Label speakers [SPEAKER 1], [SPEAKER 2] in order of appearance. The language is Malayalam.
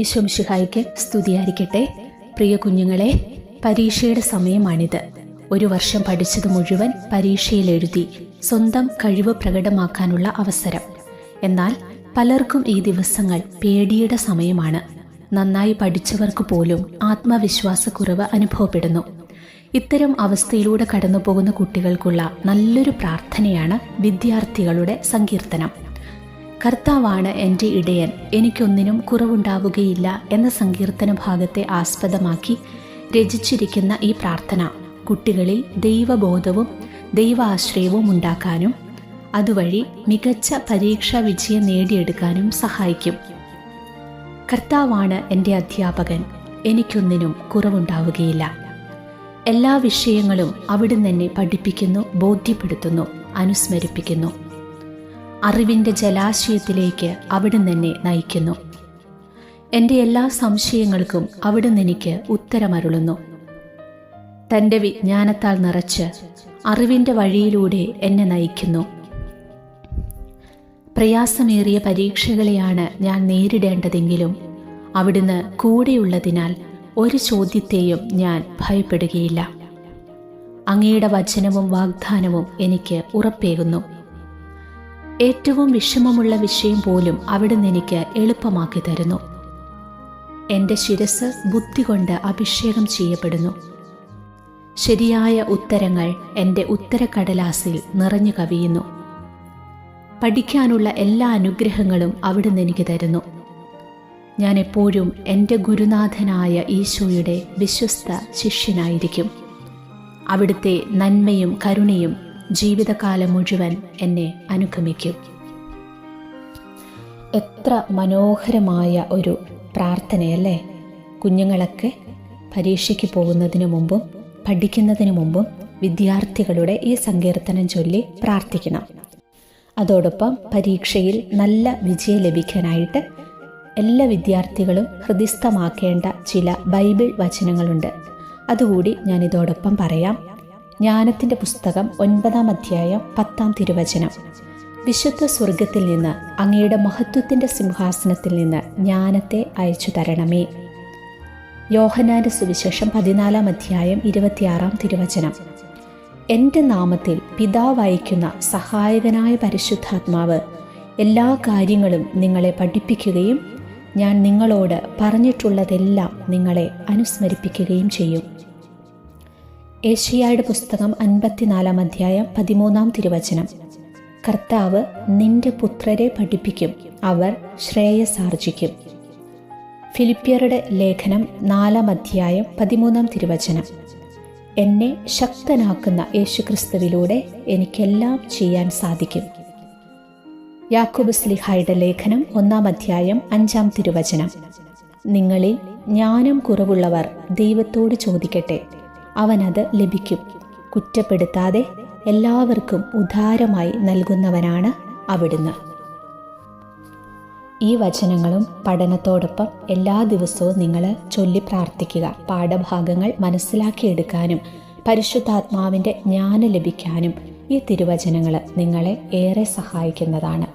[SPEAKER 1] ഈശോ മിശിഹായ്ക്ക് സ്തുതിയായിരിക്കട്ടെ. പ്രിയ കുഞ്ഞുങ്ങളെ, പരീക്ഷയുടെ സമയമാണിത്. ഒരു വർഷം പഠിച്ചത് മുഴുവൻ പരീക്ഷയിൽ എഴുതി സ്വന്തം കഴിവ് പ്രകടമാക്കാനുള്ള അവസരം. എന്നാൽ പലർക്കും ഈ ദിവസങ്ങൾ പേടിയുടെ സമയമാണ്. നന്നായി പഠിച്ചവർക്ക് പോലും ആത്മവിശ്വാസക്കുറവ് അനുഭവപ്പെടുന്നു. ഇത്തരം അവസ്ഥയിലൂടെ കടന്നു പോകുന്ന കുട്ടികൾക്കുള്ള നല്ലൊരു പ്രാർത്ഥനയാണ് വിദ്യാർത്ഥികളുടെ സങ്കീർത്തനം. കർത്താവാണ് എൻ്റെ ഇടയൻ, എനിക്കൊന്നിനും കുറവുണ്ടാവുകയില്ല എന്ന സങ്കീർത്തന ഭാഗത്തെ ആസ്പദമാക്കി രചിച്ചിരിക്കുന്ന ഈ പ്രാർത്ഥന കുട്ടികളിൽ ദൈവബോധവും ദൈവാശ്രയവും ഉണ്ടാക്കാനും അതുവഴി മികച്ച പരീക്ഷാ വിജയം നേടിയെടുക്കാനും സഹായിക്കും. കർത്താവാണ് എൻ്റെ അധ്യാപകൻ, എനിക്കൊന്നിനും കുറവുണ്ടാവുകയില്ല. എല്ലാ വിഷയങ്ങളും അവിടുന്ന് എന്നെ പഠിപ്പിക്കുന്നു, ബോധ്യപ്പെടുത്തുന്നു, അനുസ്മരിപ്പിക്കുന്നു. അറിവിൻ്റെ ജലാശയത്തിലേക്ക് അവിടുന്ന് എന്നെ നയിക്കുന്നു. എൻ്റെ എല്ലാ സംശയങ്ങൾക്കും അവിടുന്ന് എനിക്ക് ഉത്തരമരുളുന്നു. തൻ്റെ വിജ്ഞാനത്താൽ നിറച്ച് അറിവിൻ്റെ വഴിയിലൂടെ എന്നെ നയിക്കുന്നു. പ്രയാസമേറിയ പരീക്ഷകളെയാണ് ഞാൻ നേരിടേണ്ടതെങ്കിലും അവിടുന്ന് കൂടെയുള്ളതിനാൽ ഒരു ചോദ്യത്തെയും ഞാൻ ഭയപ്പെടുകയില്ല. അങ്ങയുടെ വചനവും വാഗ്ദാനവും എനിക്ക് ഉറപ്പേകുന്നു. ഏറ്റവും വിഷമമുള്ള വിഷയം പോലും അവിടുന്ന് എനിക്ക് എളുപ്പമാക്കി തരുന്നു. എൻ്റെ ശിരസ് ബുദ്ധി കൊണ്ട് അഭിഷേകം ചെയ്യപ്പെടുന്നു. ശരിയായ ഉത്തരങ്ങൾ എൻ്റെ ഉത്തരക്കടലാസിൽ നിറഞ്ഞു കവിയുന്നു. പഠിക്കാനുള്ള എല്ലാ അനുഗ്രഹങ്ങളും അവിടുന്ന് എനിക്ക് തരുന്നു. ഞാൻ എപ്പോഴും എൻ്റെ ഗുരുനാഥനായ ഈശോയുടെ വിശ്വസ്ത ശിഷ്യനായിരിക്കും. അവിടുത്തെ നന്മയും കരുണയും ജീവിതകാലം മുഴുവൻ എന്നെ അനുഗമിക്കും. എത്ര മനോഹരമായ ഒരു പ്രാർത്ഥനയല്ലേ! കുഞ്ഞുങ്ങളൊക്കെ പരീക്ഷയ്ക്ക് പോകുന്നതിന് മുമ്പും പഠിക്കുന്നതിന് മുമ്പും വിദ്യാർത്ഥികളുടെ ഈ സങ്കീർത്തനം ചൊല്ലി പ്രാർത്ഥിക്കണം. അതോടൊപ്പം പരീക്ഷയിൽ നല്ല വിജയം ലഭിക്കാനായിട്ട് എല്ലാ വിദ്യാർത്ഥികളും ഹൃദിസ്ഥമാക്കേണ്ട ചില ബൈബിൾ വചനങ്ങളുണ്ട്. അതുകൂടി ഞാൻ ഇതോടൊപ്പം പറയാം. ജ്ഞാനത്തിൻ്റെ പുസ്തകം 9-ാം അധ്യായം 10-ാം തിരുവചനം: വിശുദ്ധ സ്വർഗത്തിൽ നിന്ന് അങ്ങയുടെ മഹത്വത്തിൻ്റെ സിംഹാസനത്തിൽ നിന്ന് ജ്ഞാനത്തെ അയച്ചു തരണമേ. യോഹന്നാന്റെ സുവിശേഷം 14-ാം അധ്യായം 26-ാം തിരുവചനം: എൻ്റെ നാമത്തിൽ പിതാവ് അയക്കുന്ന സഹായകനായ പരിശുദ്ധാത്മാവ് എല്ലാ കാര്യങ്ങളും നിങ്ങളെ പഠിപ്പിക്കുകയും ഞാൻ നിങ്ങളോട് പറഞ്ഞിട്ടുള്ളതെല്ലാം നിങ്ങളെ അനുസ്മരിപ്പിക്കുകയും ചെയ്യും. ഏശയ്യായുടെ പുസ്തകം 54-ാം അധ്യായം 13-ാം തിരുവചനം: കർത്താവ് നിന്റെ പുത്രരെ പഠിപ്പിക്കും, അവർ ശ്രേയസാർജിക്കും. ഫിലിപ്പിയരുടെ ലേഖനം 4-ാം അധ്യായം 13-ാം തിരുവചനം: എന്നെ ശക്തനാക്കുന്ന യേശുക്രിസ്തുവിലൂടെ എനിക്കെല്ലാം ചെയ്യാൻ സാധിക്കും. യാക്കോബ് ശ്ലീഹായുടെ ലേഖനം 1-ാം അധ്യായം 5-ാം തിരുവചനം: നിങ്ങളിൽ ജ്ഞാനം കുറവുള്ളവർ ദൈവത്തോട് ചോദിക്കട്ടെ, അവനത് ലഭിക്കും. കുറ്റപ്പെടുത്താതെ എല്ലാവർക്കും ഉദാരമായി നൽകുന്നവനാണ് അവിടുന്ന്. ഈ വചനങ്ങളും പഠനത്തോടൊപ്പം എല്ലാ ദിവസവും നിങ്ങൾ ചൊല്ലി പ്രാർത്ഥിക്കുക. പാഠഭാഗങ്ങൾ മനസ്സിലാക്കിയെടുക്കാനും പരിശുദ്ധാത്മാവിൻ്റെ ജ്ഞാനം ലഭിക്കാനും ഈ തിരുവചനങ്ങൾ നിങ്ങളെ ഏറെ സഹായിക്കുന്നതാണ്.